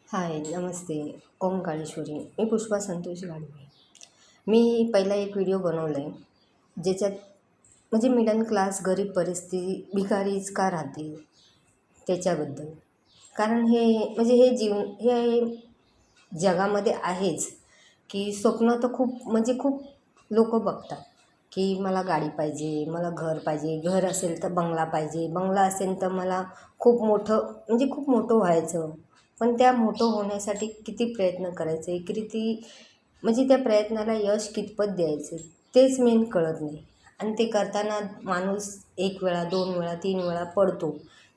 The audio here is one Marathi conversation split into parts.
हाय, नमस्ते. ओम काळेश्वरी. मी पुष्पा संतोष गाडवे. मी पहिला एक व्हिडिओ बनवला आहे, ज्याच्यात म्हणजे मिडल क्लास, गरीब परिस्थिती, भिकारीच का राहते त्याच्याबद्दल. कारण हे जगामध्ये आहेच, की स्वप्न तर खूप लोकं बघतात, की मला गाडी पाहिजे, मला घर पाहिजे, घर असेल तर बंगला पाहिजे, बंगला असेल तर मला खूप मोठं व्हायचं. पण त्या मोठं होण्यासाठी किती प्रयत्न करायचे, त्या प्रयत्नाला यश कितपत द्यायचे, तेच मेन कळत नाही. आणि ते करताना माणूस 1 वेळा, 2 वेळा, 3 वेळा पडतो.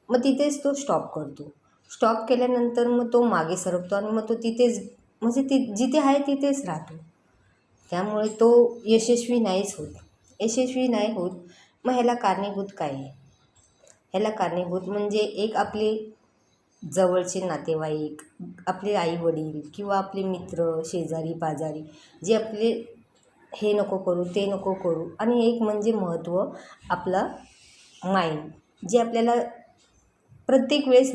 मग तिथेच तो स्टॉप करतो. स्टॉप केल्यानंतर मग तो मागे सरकतो आणि मग तो तिथेच जिथे आहे तिथेच राहतो. त्यामुळे तो यशस्वी नाहीच होत. यशस्वी नाही होत. मग ह्याला कारणीभूत काय आहे? ह्याला कारणीभूत म्हणजे एक आपले जवळचे नातेवाईक, आपले आई-वडील किंवा आपले मित्र, शेजारी-पाजारी जे आपले हे नको करू, ते नको करू, आणि एक म्हणजे महत्त्व आपलं माइंड, जे आपल्याला प्रत्येक वेळेस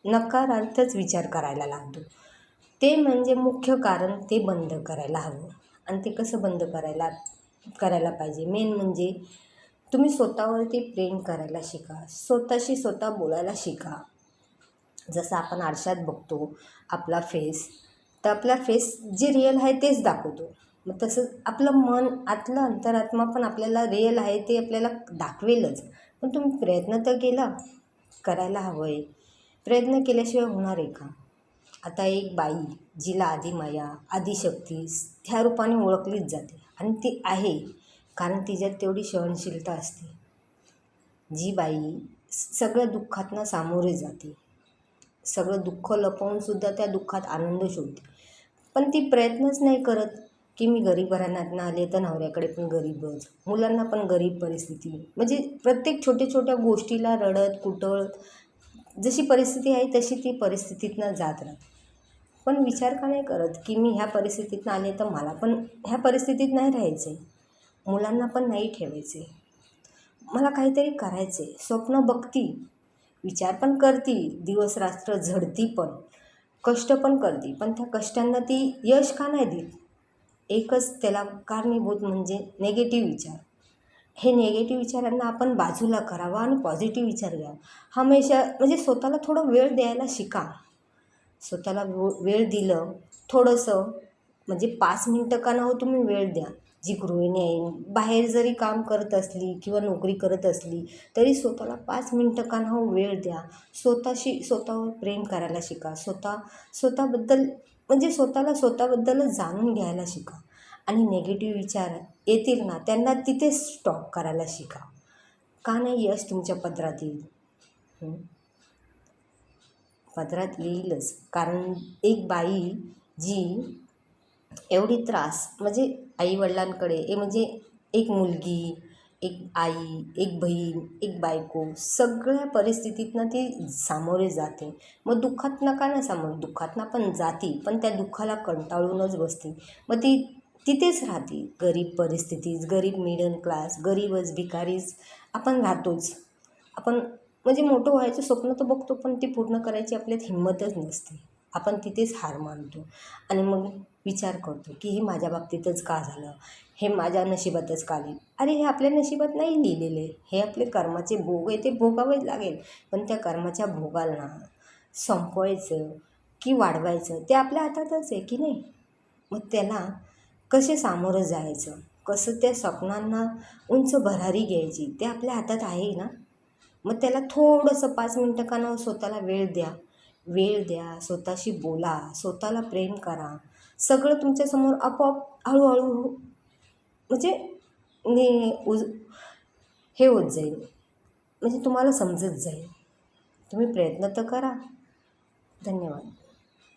नकारार्थच विचार करायला लागतो. ते म्हणजे मुख्य कारण ते बंद करायला हवं. आणि ते कसं बंद करायला पाहिजे? मेन म्हणजे तुम्ही स्वतःवरती प्रेम करायला शिका. स्वतःशी स्वतः बोलायला शिका. जसं आपण आरशात बघतो आपला फेस, तर आपला फेस जे रिअल आहे तेच दाखवतो. मग तसंच आपलं मन, आतलं अंतरात्मा पण आपल्याला रिअल आहे ते आपल्याला दाखवेलच. पण तुम्ही प्रयत्न तर करायला हवं आहे. प्रयत्न केल्याशिवाय होणार आहे का? आता एक बाई, जिला आदिमाया, आदिशक्ती ह्या रूपाने ओळखलीच जाते, आणि ती आहे कारण तिच्यात तेवढी सहनशीलता असते. जी बाई सगळ्या दुःखातनं सामोरे जाते, सगळं दुःख लपवूनसुद्धा त्या दुःखात आनंद शोधते. पण ती प्रयत्नच नाही करत, की मी गरीब घराण्यातनं आले तर नवऱ्याकडे पण गरीबच, मुलांना पण गरीब परिस्थिती. म्हणजे प्रत्येक छोट्या गोष्टीला रडत कुटळत, जशी परिस्थिती आहे तशी ती परिस्थितीतनं जात राहते. पण विचार का नाही करत, की मी ह्या परिस्थितीतनं आले तर मला पण ह्या परिस्थितीत नाही राहायचं आहे, मुलांना पण नाही ठेवायचे, मला काहीतरी करायचं आहे. स्वप्न बघती, विचार पण करती, दिवसरात्र झडती पण, कष्ट पण करते, पण त्या कष्टांना ती यश का नाही देत? एकच त्याला कारणीभूत म्हणजे निगेटिव्ह विचार. हे निगेटिव्ह विचारांना आपण बाजूला करावा आणि पॉझिटिव्ह विचार घ्यावा. हमेशा म्हणजे स्वतःला थोडं वेळ द्यायला शिका. स्वतःला वेळ दिलं थोडंसं, म्हणजे 5 मिनटं का हो तुम्ही वेळ द्या. जी गृहिणी आहे, बाहेर जरी काम करत असली किंवा नोकरी करत असली तरी स्वतःला 5 मिनटं का हो वेळ द्या. स्वतःवर प्रेम करायला शिका. स्वतःबद्दल म्हणजे स्वतःबद्दलच जाणून घ्यायला शिका. आणि निगेटिव्ह विचार येतील ना, त्यांना तिथेच स्टॉप करायला शिका. का नाही यश तुमच्या पदरात येईल? पदरात येईलच. कारण एक बाई जी एवढी त्रास म्हणजे आईवडिलांकडे म्हणजे एक मुलगी, एक आई, एक बहीण, एक बायको, सगळ्या परिस्थितीतनं ती सामोरे जाते. मग दुःखातनं का नाही दुःखातनं पण जाती, पण त्या दुःखाला कंटाळूनच बसते. मग ती तिथेच राहते. गरीब परिस्थितीच, गरीब मिडल क्लास, गरीबच, भिकारीच आपण राहतोच. आपण म्हणजे मोठं व्हायचं स्वप्न तर बघतो, पण ती पूर्ण करायची आपल्यात हिंमतच नसते. आपण तिथेच हार मानतो आणि मग विचार करतो, की हे माझ्या बाबतीतच का झालं? हे माझ्या नशिबातच का लिहिलं? अरे, हे आपल्या नशिबात नाही लिहिलेले. हे आपले कर्माचे भोग आहे, ते भोगावेच लागेल. पण त्या कर्माच्या भोगाला संपवायचं की वाढवायचं ते आपल्या हातातच आहे, की नाही? मग त्याला कसे सामोरं जायचं, कसं त्या स्वप्नांना उंच भरारी घ्यायची ते आपल्या हातात आहे ना. मग त्याला थोडंसं 5 मिनटं का न स्वतःला वेळ द्या, स्वतःशी बोला, स्वतःला प्रेम करा. सगळं तुमच्यासमोर आपोआप हळूहळू म्हणजे नि उज हे होत जाईल, म्हणजे तुम्हाला समजत जाईल. तुम्ही प्रयत्न तर करा. धन्यवाद.